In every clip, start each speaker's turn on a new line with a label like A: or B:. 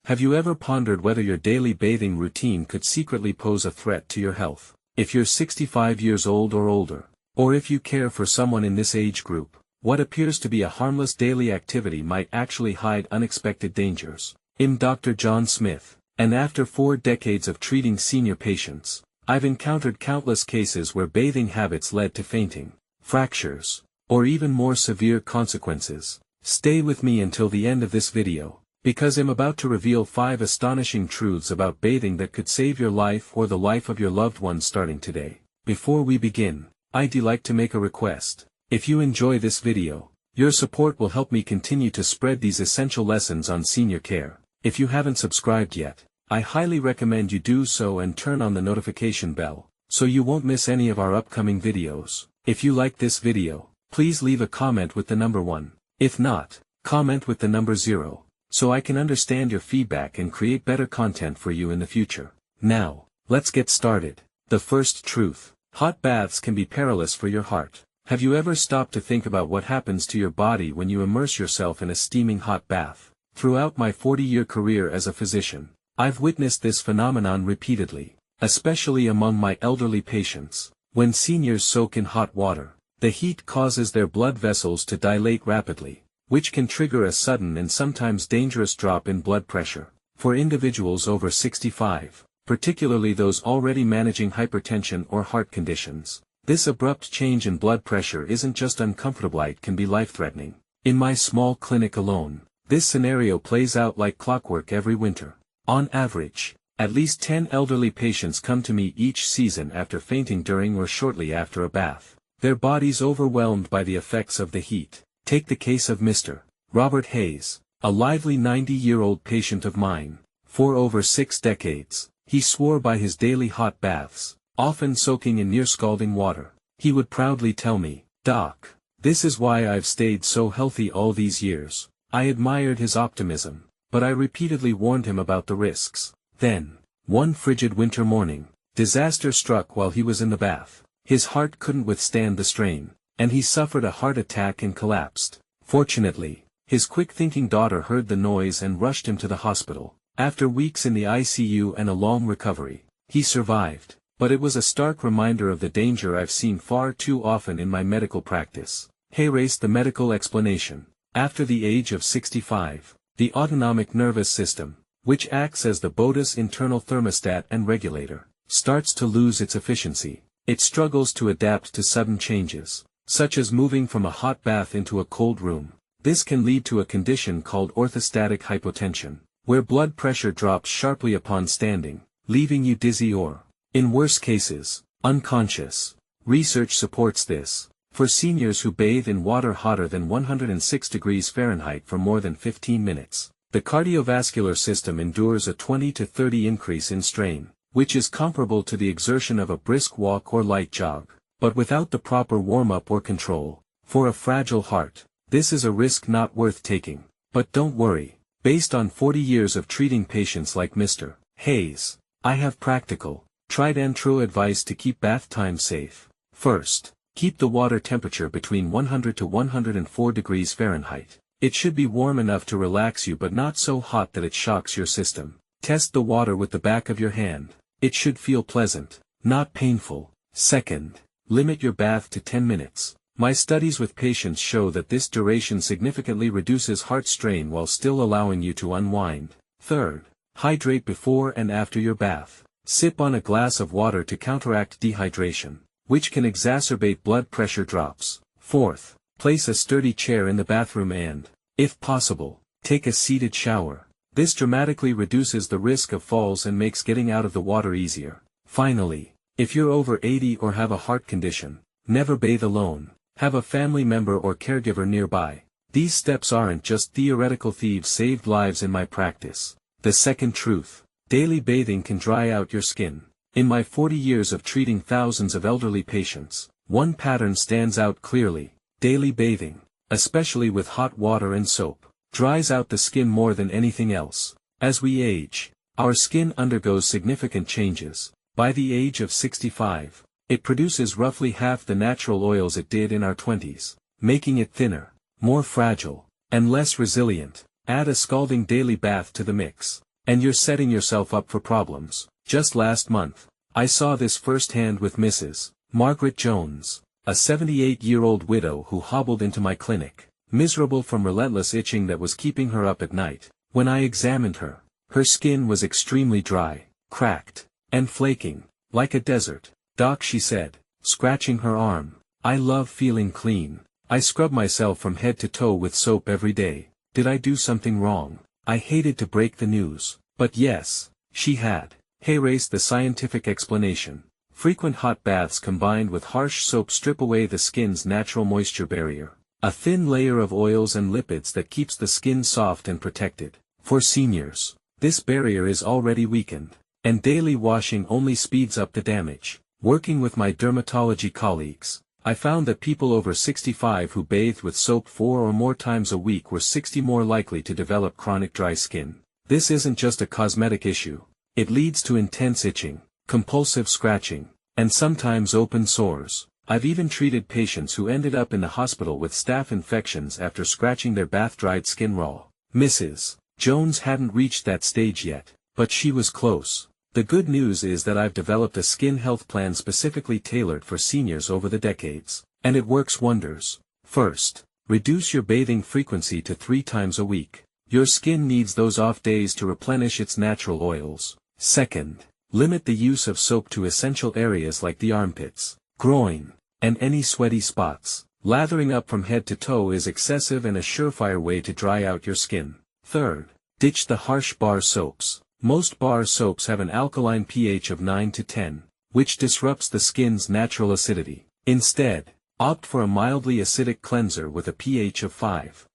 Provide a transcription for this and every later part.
A: Have you ever pondered whether your daily bathing routine could secretly pose a threat to your health? If you're 65 years old or older, or if you care for someone in this age group, what appears to be a harmless daily activity might actually hide unexpected dangers. I'm Dr. John Smith, and after 4 decades of treating senior patients, I've encountered countless cases where bathing habits led to fainting, fractures, or even more severe consequences. Stay with me until the end of this video, because I'm about to reveal 5 astonishing truths about bathing that could save your life or the life of your loved one starting today. Before we begin, I'd like to make a request. If you enjoy this video, your support will help me continue to spread these essential lessons on senior care. If you haven't subscribed yet, I highly recommend you do so and turn on the notification bell, so you won't miss any of our upcoming videos. If you like this video, please leave a comment with the number 1. If not, comment with the number 0. So I can understand your feedback and create better content for you in the future. Now, let's get started. The first truth: hot baths can be perilous for your heart. Have you ever stopped to think about what happens to your body when you immerse yourself in a steaming hot bath? Throughout my 40-year career as a physician, I've witnessed this phenomenon repeatedly, especially among my elderly patients. When seniors soak in hot water, the heat causes their blood vessels to dilate rapidly, which can trigger a sudden and sometimes dangerous drop in blood pressure. For individuals over 65, particularly those already managing hypertension or heart conditions, this abrupt change in blood pressure isn't just uncomfortable, it can be life-threatening. In my small clinic alone, this scenario plays out like clockwork every winter. On average, at least 10 elderly patients come to me each season after fainting during or shortly after a bath, their bodies overwhelmed by the effects of the heat. Take the case of Mr. Robert Hayes, a lively 90-year-old patient of mine. For over 6 decades, he swore by his daily hot baths, often soaking in near scalding water. He would proudly tell me, "Doc, this is why I've stayed so healthy all these years." I admired his optimism, but I repeatedly warned him about the risks. Then, one frigid winter morning, disaster struck while he was in the bath. His heart couldn't withstand the strain, and he suffered a heart attack and collapsed. Fortunately, his quick-thinking daughter heard the noise and rushed him to the hospital. After weeks in the ICU and a long recovery, he survived, but it was a stark reminder of the danger I've seen far too often in my medical practice. Hayes, the medical explanation. After the age of 65, the autonomic nervous system, which acts as the body's internal thermostat and regulator, starts to lose its efficiency. It struggles to adapt to sudden changes, such as moving from a hot bath into a cold room. This can lead to a condition called orthostatic hypotension, where blood pressure drops sharply upon standing, leaving you dizzy or, in worse cases, unconscious. Research supports this. For seniors who bathe in water hotter than 106 degrees Fahrenheit for more than 15 minutes, the cardiovascular system endures a 20 to 30 increase in strain, which is comparable to the exertion of a brisk walk or light jog. But without the proper warm-up or control, for a fragile heart, this is a risk not worth taking. But don't worry, based on 40 years of treating patients like Mr. Hayes, I have practical, tried and true advice to keep bath time safe. First, keep the water temperature between 100 to 104 degrees Fahrenheit. It should be warm enough to relax you but not so hot that it shocks your system. Test the water with the back of your hand. It should feel pleasant, not painful. Second, limit your bath to 10 minutes. My studies with patients show that this duration significantly reduces heart strain while still allowing you to unwind. Third, hydrate before and after your bath. Sip on a glass of water to counteract dehydration, which can exacerbate blood pressure drops. Fourth, place a sturdy chair in the bathroom and, if possible, take a seated shower. This dramatically reduces the risk of falls and makes getting out of the water easier. Finally, if you're over 80 or have a heart condition, never bathe alone. Have a family member or caregiver nearby. These steps aren't just theoretical, they've saved lives in my practice. The second truth: daily bathing can dry out your skin. In my 40 years of treating thousands of elderly patients, one pattern stands out clearly. Daily bathing, especially with hot water and soap, dries out the skin more than anything else. As we age, our skin undergoes significant changes. By the age of 65, it produces roughly half the natural oils it did in our 20s, making it thinner, more fragile, and less resilient. Add a scalding daily bath to the mix. and you're setting yourself up for problems. Just last month, I saw this firsthand with Mrs. Margaret Jones, a 78-year-old widow who hobbled into my clinic, miserable from relentless itching that was keeping her up at night. When I examined her, her skin was extremely dry, cracked, and flaking, like a desert. "Doc," she said, scratching her arm, "I love feeling clean. I scrub myself from head to toe with soap every day. Did I do something wrong?" I hated to break the news, but yes, she had. Here's the scientific explanation. Frequent hot baths combined with harsh soap strip away the skin's natural moisture barrier, a thin layer of oils and lipids that keeps the skin soft and protected. For seniors, this barrier is already weakened, and daily washing only speeds up the damage. Working with my dermatology colleagues, I found that people over 65 who bathed with soap 4 or more times a week were 60 more likely to develop chronic dry skin. This isn't just a cosmetic issue. It leads to intense itching, compulsive scratching, and sometimes open sores. I've even treated patients who ended up in the hospital with staph infections after scratching their bath-dried skin raw. Mrs. Jones hadn't reached that stage yet, but she was close. The good news is that I've developed a skin health plan specifically tailored for seniors over the decades, and it works wonders. First, reduce your bathing frequency to 3 times a week. Your skin needs those off days to replenish its natural oils. Second, limit the use of soap to essential areas like the armpits, groin, and any sweaty spots. Lathering up from head to toe is excessive and a surefire way to dry out your skin. Third, ditch the harsh bar soaps. Most bar soaps have an alkaline pH of 9 to 10, which disrupts the skin's natural acidity. Instead, opt for a mildly acidic cleanser with a pH of 5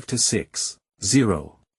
A: to 6.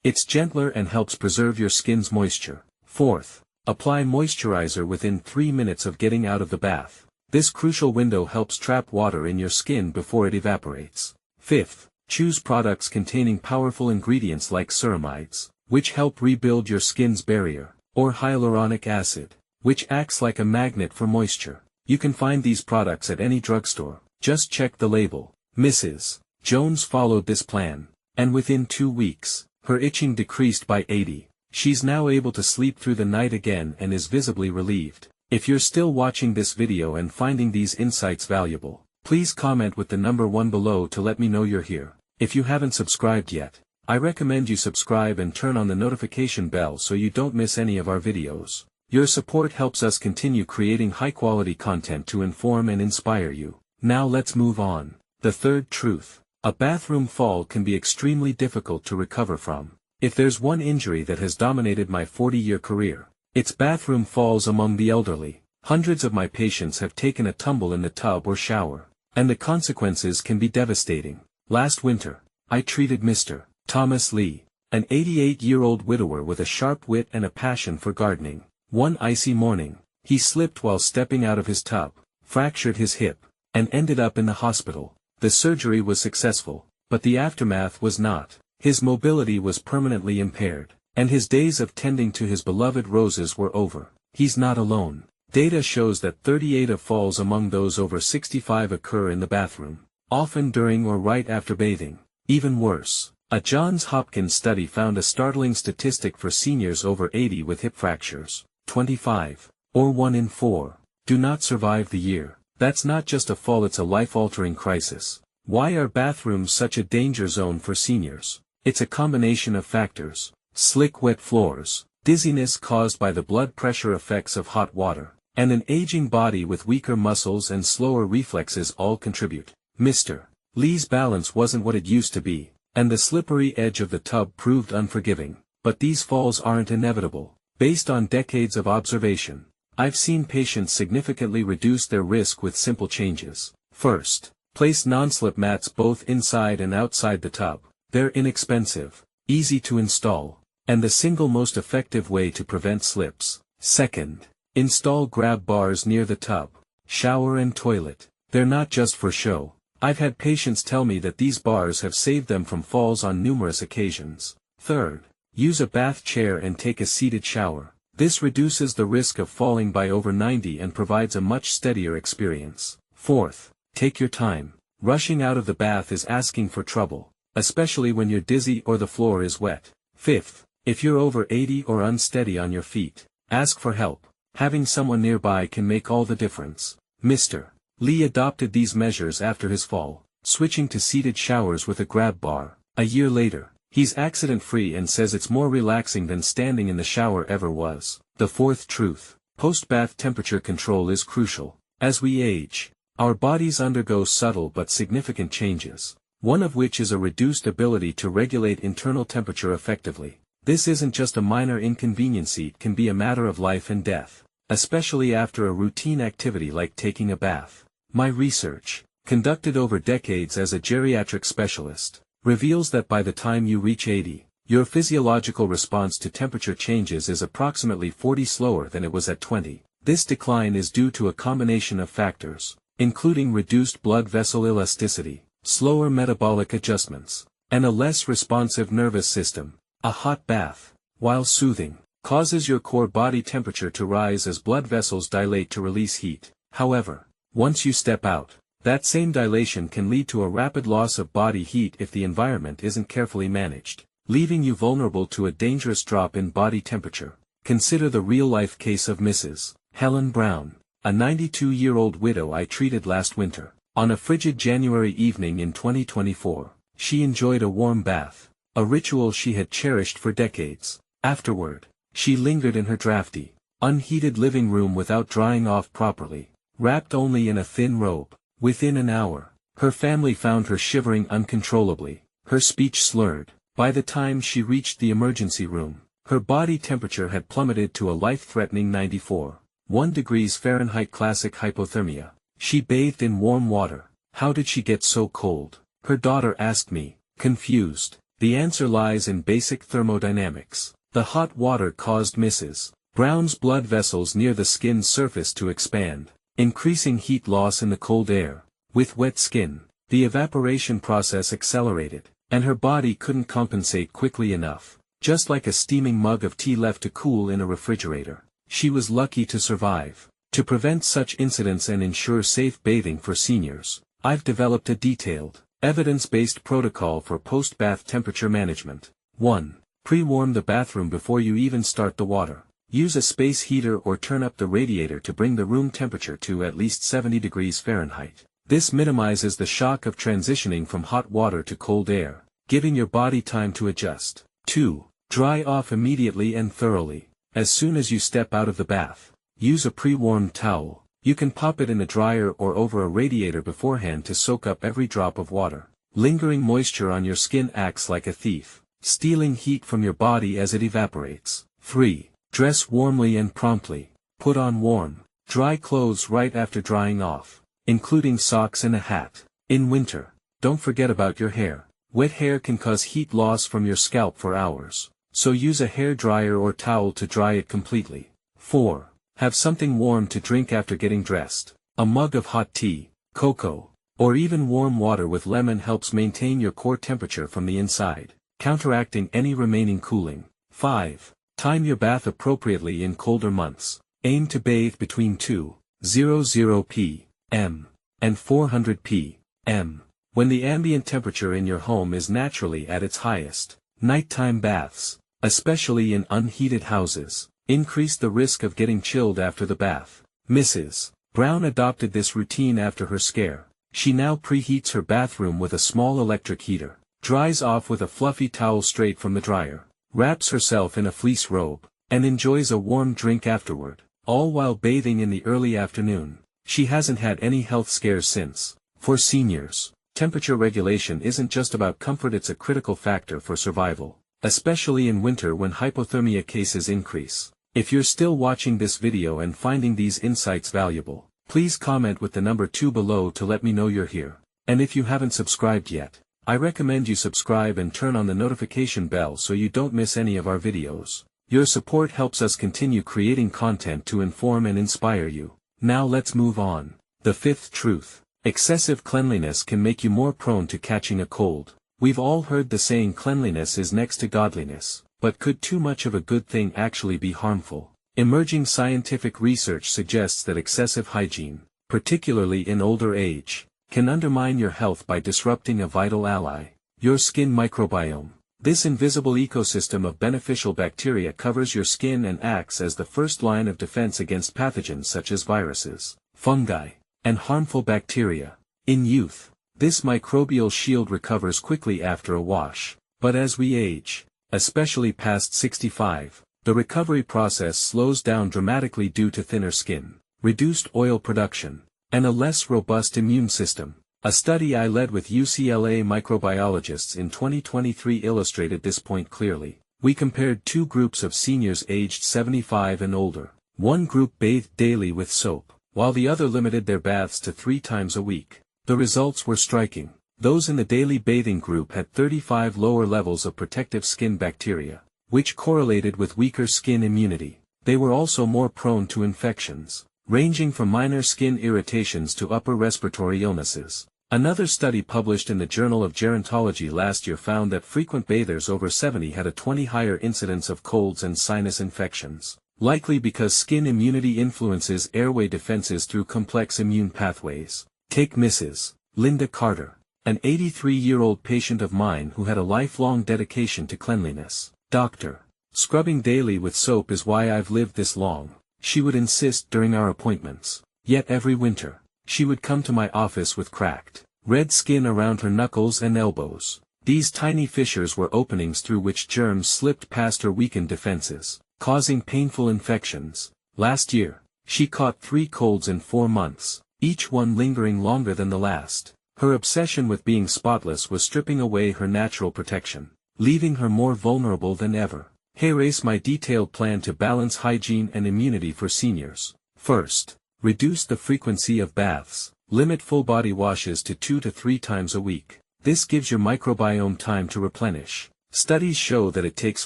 A: It's gentler and helps preserve your skin's moisture. Fourth, apply moisturizer within 3 minutes of getting out of the bath. This crucial window helps trap water in your skin before it evaporates. Fifth, choose products containing powerful ingredients like ceramides, which help rebuild your skin's barrier, or hyaluronic acid, which acts like a magnet for moisture. You can find these products at any drugstore. Just check the label. Mrs. Jones followed this plan, and within 2 weeks, her itching decreased by 80%. She's now able to sleep through the night again and is visibly relieved. If you're still watching this video and finding these insights valuable, please comment with the number 1 below to let me know you're here. If you haven't subscribed yet, I recommend you subscribe and turn on the notification bell so you don't miss any of our videos. Your support helps us continue creating high-quality content to inform and inspire you. Now let's move on. The third truth. A bathroom fall can be extremely difficult to recover from. If there's one injury that has dominated my 40-year career, it's bathroom falls among the elderly. Hundreds of my patients have taken a tumble in the tub or shower, and the consequences can be devastating. Last winter, I treated Mr. Thomas Lee, an 88-year-old widower with a sharp wit and a passion for gardening. One icy morning, he slipped while stepping out of his tub, fractured his hip, and ended up in the hospital. The surgery was successful, but the aftermath was not. His mobility was permanently impaired, and his days of tending to his beloved roses were over. He's not alone. Data shows that 38 of falls among those over 65 occur in the bathroom, often during or right after bathing. Even worse, a Johns Hopkins study found a startling statistic for seniors over 80 with hip fractures. 25, or 1 in 4, do not survive the year. That's not just a fall, it's a life-altering crisis. Why are bathrooms such a danger zone for seniors? It's a combination of factors. Slick wet floors, dizziness caused by the blood pressure effects of hot water, and an aging body with weaker muscles and slower reflexes all contribute. Mr. Lee's balance wasn't what it used to be, and the slippery edge of the tub proved unforgiving. But these falls aren't inevitable. Based on decades of observation, I've seen patients significantly reduce their risk with simple changes. First, place non-slip mats both inside and outside the tub. They're inexpensive, easy to install, and the single most effective way to prevent slips. Second, install grab bars near the tub, shower and toilet. They're not just for show. I've had patients tell me that these bars have saved them from falls on numerous occasions. Third, use a bath chair and take a seated shower. This reduces the risk of falling by over 90% and provides a much steadier experience. Fourth, take your time. Rushing out of the bath is asking for trouble, especially when you're dizzy or the floor is wet. Fifth, If you're over 80 or unsteady on your feet, ask for help. Having someone nearby can make all the difference. Mr. Lee adopted these measures after his fall, switching to seated showers with a grab bar. A year later, he's accident-free and says it's more relaxing than standing in the shower ever was. The fourth truth: post-bath temperature control is crucial. As we age, our bodies undergo subtle but significant changes, one of which is a reduced ability to regulate internal temperature effectively. This isn't just a minor inconvenience, it can be a matter of life and death, especially after a routine activity like taking a bath. My research, conducted over decades as a geriatric specialist, reveals that by the time you reach 80, your physiological response to temperature changes is approximately 40 slower than it was at 20. This decline is due to a combination of factors, including reduced blood vessel elasticity, slower metabolic adjustments, and a less responsive nervous system. A hot bath, while soothing, causes your core body temperature to rise as blood vessels dilate to release heat. However, once you step out, that same dilation can lead to a rapid loss of body heat if the environment isn't carefully managed, leaving you vulnerable to a dangerous drop in body temperature. Consider the real-life case of Mrs. Helen Brown, a 92-year-old widow I treated last winter. On a frigid January evening in 2024, she enjoyed a warm bath, a ritual she had cherished for decades. Afterward, she lingered in her drafty, unheated living room without drying off properly, wrapped only in a thin robe. Within an hour, her family found her shivering uncontrollably, her speech slurred. By the time she reached the emergency room, her body temperature had plummeted to a life-threatening 94.1 degrees Fahrenheit, classic hypothermia. She bathed in warm water. How did she get so cold? Her daughter asked me, confused. The answer lies in basic thermodynamics. The hot water caused Mrs. Brown's blood vessels near the skin's surface to expand, increasing heat loss in the cold air. With wet skin, the evaporation process accelerated, and her body couldn't compensate quickly enough. Just like a steaming mug of tea left to cool in a refrigerator, she was lucky to survive. To prevent such incidents and ensure safe bathing for seniors, I've developed a detailed, evidence-based protocol for post-bath temperature management. 1. Pre-warm the bathroom before you even start the water. Use a space heater or turn up the radiator to bring the room temperature to at least 70 degrees Fahrenheit. This minimizes the shock of transitioning from hot water to cold air, giving your body time to adjust. 2. Dry off immediately and thoroughly. As soon as you step out of the bath, use a pre-warmed towel. You can pop it in a dryer or over a radiator beforehand to soak up every drop of water. Lingering moisture on your skin acts like a thief, stealing heat from your body as it evaporates. 3. Dress warmly and promptly. Put on warm, dry clothes right after drying off, including socks and a hat. In winter, don't forget about your hair. Wet hair can cause heat loss from your scalp for hours, so use a hair dryer or towel to dry it completely. 4. Have something warm to drink after getting dressed. A mug of hot tea, cocoa, or even warm water with lemon helps maintain your core temperature from the inside, counteracting any remaining cooling. 5. Time your bath appropriately in colder months. Aim to bathe between 2:00 p.m. and 400 p.m. when the ambient temperature in your home is naturally at its highest. Nighttime baths, especially in unheated houses, increase the risk of getting chilled after the bath. Mrs. Brown adopted this routine after her scare. She now preheats her bathroom with a small electric heater, dries off with a fluffy towel straight from the dryer, wraps herself in a fleece robe, and enjoys a warm drink afterward, all while bathing in the early afternoon. She hasn't had any health scares since. For seniors, temperature regulation isn't just about comfort, it's a critical factor for survival, especially in winter when hypothermia cases increase. If you're still watching this video and finding these insights valuable, please comment with the number 2 below to let me know you're here. And if you haven't subscribed yet, I recommend you subscribe and turn on the notification bell so you don't miss any of our videos. Your support helps us continue creating content to inform and inspire you. Now let's move on. The fifth truth. Excessive cleanliness can make you more prone to catching a cold. We've all heard the saying cleanliness is next to godliness. But could too much of a good thing actually be harmful? Emerging scientific research suggests that excessive hygiene, particularly in older age, can undermine your health by disrupting a vital ally, your skin microbiome. This invisible ecosystem of beneficial bacteria covers your skin and acts as the first line of defense against pathogens such as viruses, fungi, and harmful bacteria. In youth, this microbial shield recovers quickly after a wash, but as we age, especially past 65, the recovery process slows down dramatically due to thinner skin, reduced oil production, and a less robust immune system. A study I led with UCLA microbiologists in 2023 illustrated this point clearly. We compared two groups of seniors aged 75 and older. One group bathed daily with soap, while the other limited their baths to 3 times a week. The results were striking. Those in the daily bathing group had 35 lower levels of protective skin bacteria, which correlated with weaker skin immunity. They were also more prone to infections, ranging from minor skin irritations to upper respiratory illnesses. Another study published in the Journal of Gerontology last year found that frequent bathers over 70 had a 20 higher incidence of colds and sinus infections, likely because skin immunity influences airway defenses through complex immune pathways. Take Mrs. Linda Carter, an 83-year-old patient of mine who had a lifelong dedication to cleanliness. Doctor, scrubbing daily with soap is why I've lived this long, she would insist during our appointments. Yet every winter, she would come to my office with cracked, red skin around her knuckles and elbows. These tiny fissures were openings through which germs slipped past her weakened defenses, causing painful infections. Last year, she caught 3 colds in 4 months, each one lingering longer than the last. Her obsession with being spotless was stripping away her natural protection, leaving her more vulnerable than ever. Here is my detailed plan to balance hygiene and immunity for seniors. First, reduce the frequency of baths. Limit full body washes to 2 to 3 times a week. This gives your microbiome time to replenish. Studies show that it takes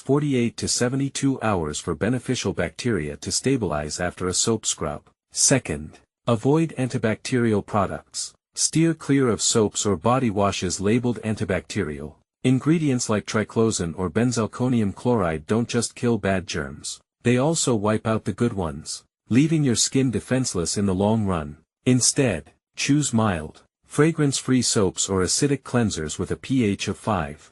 A: 48 to 72 hours for beneficial bacteria to stabilize after a soap scrub. Second, avoid antibacterial products. Steer clear of soaps or body washes labeled antibacterial. Ingredients like triclosan or benzalkonium chloride don't just kill bad germs, they also wipe out the good ones, leaving your skin defenseless in the long run. Instead, choose mild, fragrance-free soaps or acidic cleansers with a pH of 5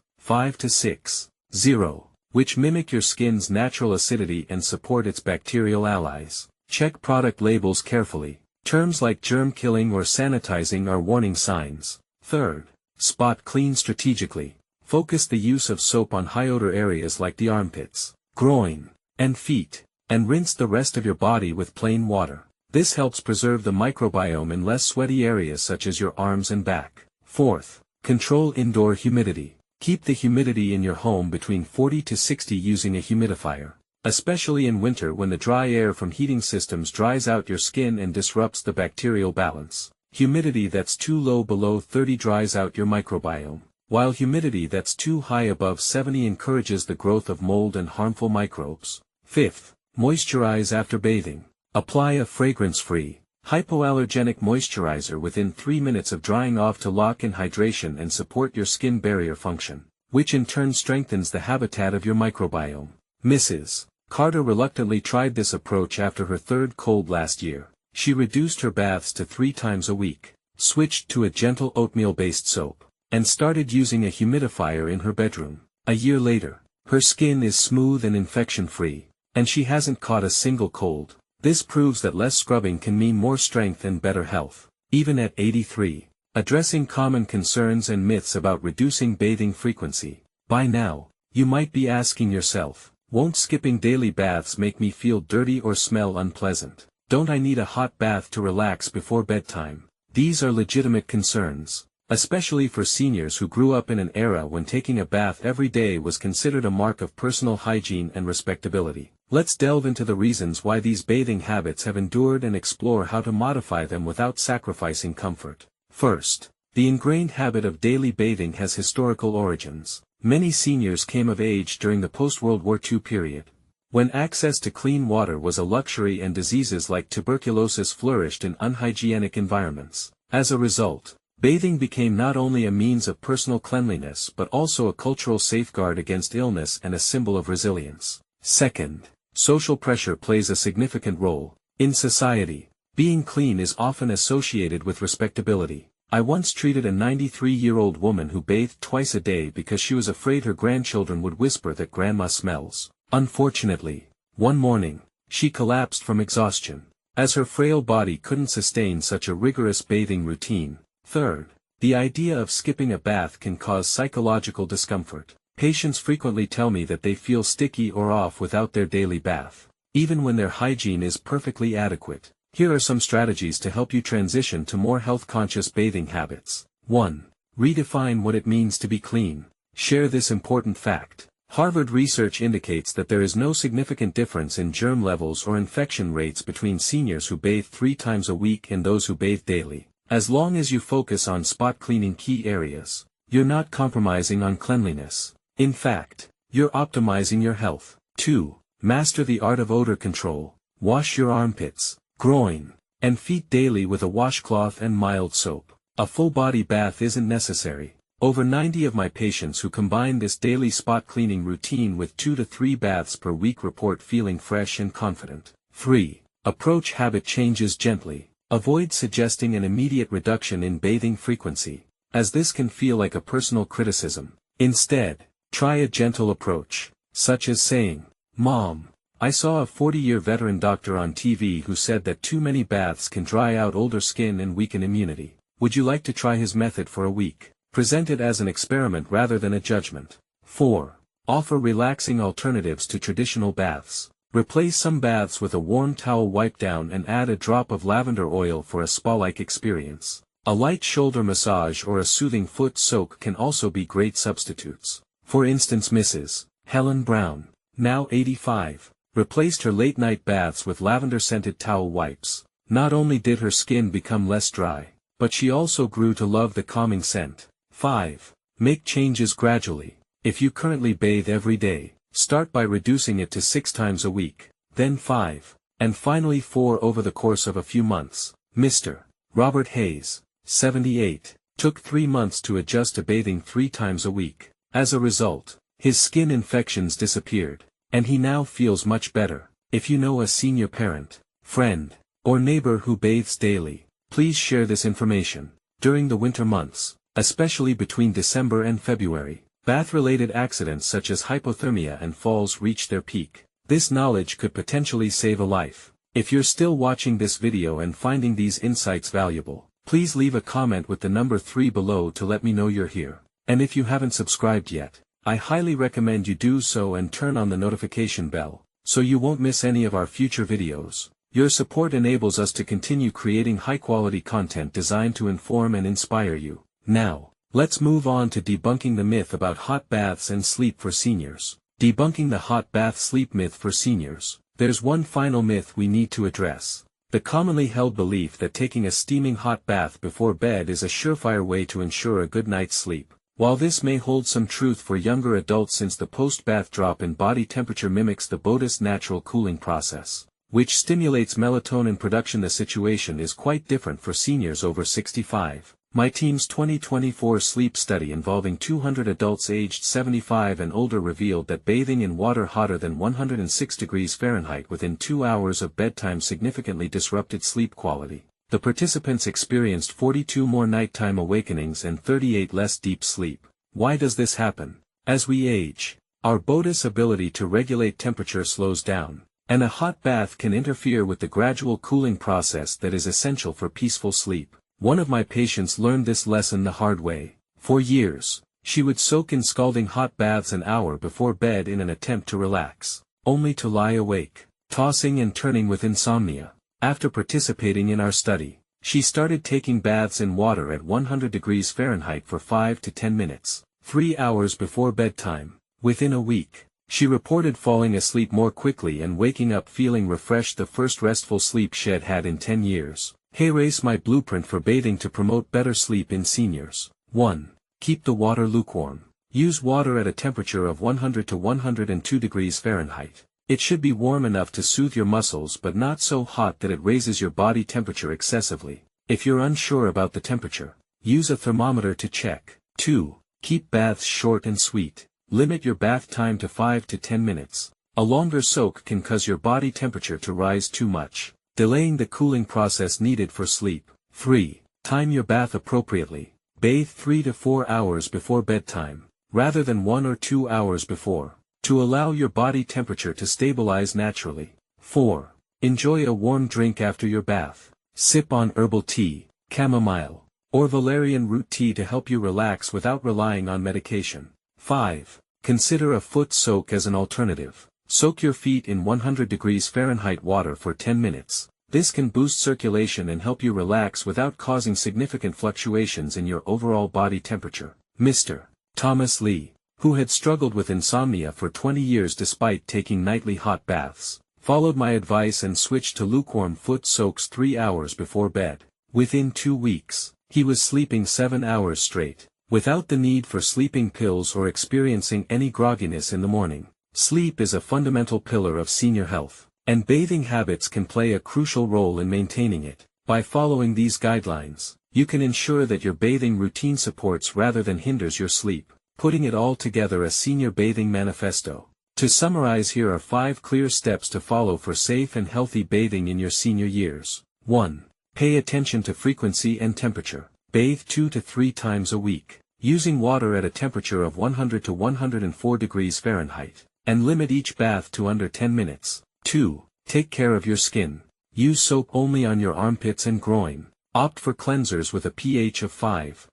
A: to 6.0, which mimic your skin's natural acidity and support its bacterial allies. Check product labels carefully. Terms like germ-killing or sanitizing are warning signs. Third, spot clean strategically. Focus the use of soap on high-odor areas like the armpits, groin, and feet, and rinse the rest of your body with plain water. This helps preserve the microbiome in less sweaty areas such as your arms and back. Fourth, control indoor humidity. Keep the humidity in your home between 40 to 60 using a humidifier, especially in winter when the dry air from heating systems dries out your skin and disrupts the bacterial balance. Humidity that's too low below 30 dries out your microbiome, while humidity that's too high above 70 encourages the growth of mold and harmful microbes. Fifth, moisturize after bathing. Apply a fragrance-free, hypoallergenic moisturizer within 3 minutes of drying off to lock in hydration and support your skin barrier function, which in turn strengthens the habitat of your microbiome. Mrs. Carter reluctantly tried this approach after her 3rd cold last year. She reduced her baths to 3 times a week, switched to a gentle oatmeal-based soap, and started using a humidifier in her bedroom. A year later, her skin is smooth and infection-free, and she hasn't caught a single cold. This proves that less scrubbing can mean more strength and better health. Even at 83, addressing common concerns and myths about reducing bathing frequency. By now, you might be asking yourself, won't skipping daily baths make me feel dirty or smell unpleasant? Don't I need a hot bath to relax before bedtime? These are legitimate concerns, especially for seniors who grew up in an era when taking a bath every day was considered a mark of personal hygiene and respectability. Let's delve into the reasons why these bathing habits have endured and explore how to modify them without sacrificing comfort. First, the ingrained habit of daily bathing has historical origins. Many seniors came of age during the post-World War II period, when access to clean water was a luxury and diseases like tuberculosis flourished in unhygienic environments. As a result, bathing became not only a means of personal cleanliness but also a cultural safeguard against illness and a symbol of resilience. Second, social pressure plays a significant role. In society, being clean is often associated with respectability. I once treated a 93-year-old woman who bathed twice a day because she was afraid her grandchildren would whisper that grandma smells. Unfortunately, one morning, she collapsed from exhaustion, as her frail body couldn't sustain such a rigorous bathing routine. Third, the idea of skipping a bath can cause psychological discomfort. Patients frequently tell me that they feel sticky or off without their daily bath, even when their hygiene is perfectly adequate. Here are some strategies to help you transition to more health-conscious bathing habits. 1. Redefine what it means to be clean. Share this important fact. Harvard research indicates that there is no significant difference in germ levels or infection rates between seniors who bathe 3 times a week and those who bathe daily. As long as you focus on spot cleaning key areas, you're not compromising on cleanliness. In fact, you're optimizing your health. 2. Master the art of odor control. Wash your armpits, groin, and feet daily with a washcloth and mild soap. A full body bath isn't necessary. Over 90 of my patients who combine this daily spot cleaning routine with 2 to 3 baths per week report feeling fresh and confident. 3. Approach habit changes gently. Avoid suggesting an immediate reduction in bathing frequency, as this can feel like a personal criticism. Instead, try a gentle approach, such as saying, "Mom, I saw a 40-year veteran doctor on TV who said that too many baths can dry out older skin and weaken immunity. Would you like to try his method for a week?" Present it as an experiment rather than a judgment. 4. Offer relaxing alternatives to traditional baths. Replace some baths with a warm towel wipe down and add a drop of lavender oil for a spa-like experience. A light shoulder massage or a soothing foot soak can also be great substitutes. For instance, Mrs. Helen Brown, now 85, replaced her late-night baths with lavender-scented towel wipes. Not only did her skin become less dry, but she also grew to love the calming scent. 5. Make changes gradually. If you currently bathe every day, start by reducing it to 6 times a week, then 5, and finally 4 over the course of a few months. Mr. Robert Hayes, 78, took 3 months to adjust to bathing 3 times a week. As a result, his skin infections disappeared, and he now feels much better. If you know a senior parent, friend, or neighbor who bathes daily, please share this information. During the winter months, especially between December and February, bath-related accidents such as hypothermia and falls reach their peak. This knowledge could potentially save a life. If you're still watching this video and finding these insights valuable, please leave a comment with the number 3 below to let me know you're here. And if you haven't subscribed yet, I highly recommend you do so and turn on the notification bell, so you won't miss any of our future videos. Your support enables us to continue creating high-quality content designed to inform and inspire you. Now, let's move on to debunking the myth about hot baths and sleep for seniors. Debunking the hot bath sleep myth for seniors. There's one final myth we need to address. The commonly held belief that taking a steaming hot bath before bed is a surefire way to ensure a good night's sleep. While this may hold some truth for younger adults since the post-bath drop in body temperature mimics the body's natural cooling process, which stimulates melatonin production, the situation is quite different for seniors over 65. My team's 2024 sleep study involving 200 adults aged 75 and older revealed that bathing in water hotter than 106 degrees Fahrenheit within 2 hours of bedtime significantly disrupted sleep quality. The participants experienced 42 more nighttime awakenings and 38 less deep sleep. Why does this happen? As we age, our body's ability to regulate temperature slows down, and a hot bath can interfere with the gradual cooling process that is essential for peaceful sleep. One of my patients learned this lesson the hard way. For years, she would soak in scalding hot baths an hour before bed in an attempt to relax, only to lie awake, tossing and turning with insomnia. After participating in our study, she started taking baths in water at 100 degrees Fahrenheit for 5 to 10 minutes, 3 hours before bedtime. Within a week, she reported falling asleep more quickly and waking up feeling refreshed, the first restful sleep she'd had in 10 years. Here is my blueprint for bathing to promote better sleep in seniors. 1. Keep the water lukewarm. Use water at a temperature of 100 to 102 degrees Fahrenheit. It should be warm enough to soothe your muscles but not so hot that it raises your body temperature excessively. If you're unsure about the temperature, use a thermometer to check. 2. Keep baths short and sweet. Limit your bath time to 5 to 10 minutes. A longer soak can cause your body temperature to rise too much, delaying the cooling process needed for sleep. 3. Time your bath appropriately. Bathe 3 to 4 hours before bedtime, rather than 1 or 2 hours before, to allow your body temperature to stabilize naturally. 4. Enjoy a warm drink after your bath. Sip on herbal tea, chamomile, or valerian root tea to help you relax without relying on medication. 5. Consider a foot soak as an alternative. Soak your feet in 100 degrees Fahrenheit water for 10 minutes. This can boost circulation and help you relax without causing significant fluctuations in your overall body temperature. Mr. Thomas Lee, who had struggled with insomnia for 20 years despite taking nightly hot baths, followed my advice and switched to lukewarm foot soaks 3 hours before bed. Within 2 weeks, he was sleeping 7 hours straight, without the need for sleeping pills or experiencing any grogginess in the morning. Sleep is a fundamental pillar of senior health, and bathing habits can play a crucial role in maintaining it. By following these guidelines, you can ensure that your bathing routine supports rather than hinders your sleep. Putting it all together, a senior bathing manifesto. To summarize, here are 5 clear steps to follow for safe and healthy bathing in your senior years. 1. Pay attention to frequency and temperature. Bathe 2 to 3 times a week, using water at a temperature of 100 to 104 degrees Fahrenheit, and limit each bath to under 10 minutes. 2. Take care of your skin. Use soap only on your armpits and groin. Opt for cleansers with a pH of 5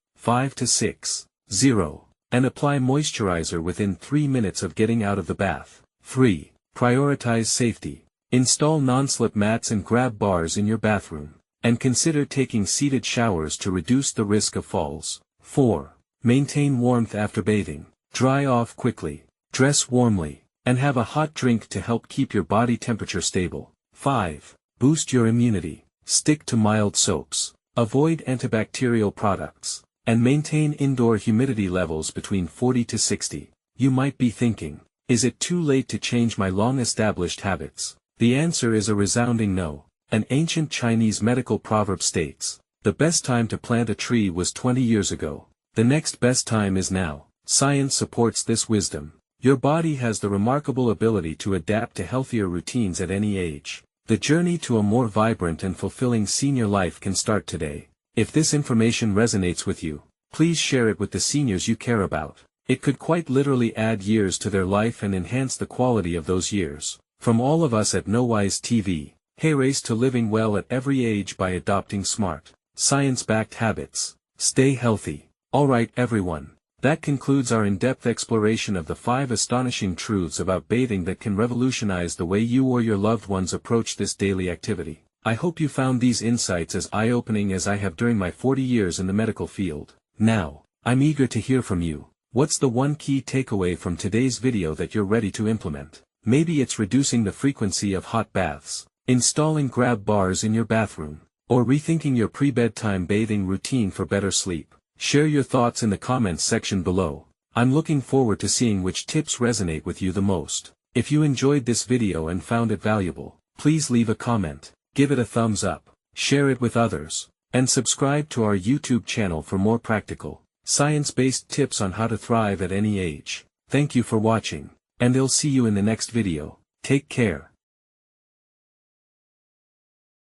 A: to 6, 0. And apply moisturizer within 3 minutes of getting out of the bath. 3. Prioritize safety. Install non-slip mats and grab bars in your bathroom, and consider taking seated showers to reduce the risk of falls. 4. Maintain warmth after bathing. Dry off quickly, dress warmly, and have a hot drink to help keep your body temperature stable. 5. Boost your immunity. Stick to mild soaps. Avoid antibacterial products, and maintain indoor humidity levels between 40 to 60. You might be thinking, is it too late to change my long-established habits? The answer is a resounding no. An ancient Chinese medical proverb states, the best time to plant a tree was 20 years ago. The next best time is now. Science supports this wisdom. Your body has the remarkable ability to adapt to healthier routines at any age. The journey to a more vibrant and fulfilling senior life can start today. If this information resonates with you, please share it with the seniors you care about. It could quite literally add years to their life and enhance the quality of those years. From all of us at Knowise TV, hey, race to living well at every age by adopting smart, science-backed habits. Stay healthy. Alright everyone, that concludes our in-depth exploration of the 5 astonishing truths about bathing that can revolutionize the way you or your loved ones approach this daily activity. I hope you found these insights as eye-opening as I have during my 40 years in the medical field. Now, I'm eager to hear from you. What's the one key takeaway from today's video that you're ready to implement? Maybe it's reducing the frequency of hot baths, installing grab bars in your bathroom, or rethinking your pre-bedtime bathing routine for better sleep. Share your thoughts in the comments section below. I'm looking forward to seeing which tips resonate with you the most. If you enjoyed this video and found it valuable, please leave a comment, give it a thumbs up, share it with others, and subscribe to our YouTube channel for more practical, science-based tips on how to thrive at any age. Thank you for watching, and I'll see you in the next video. Take care.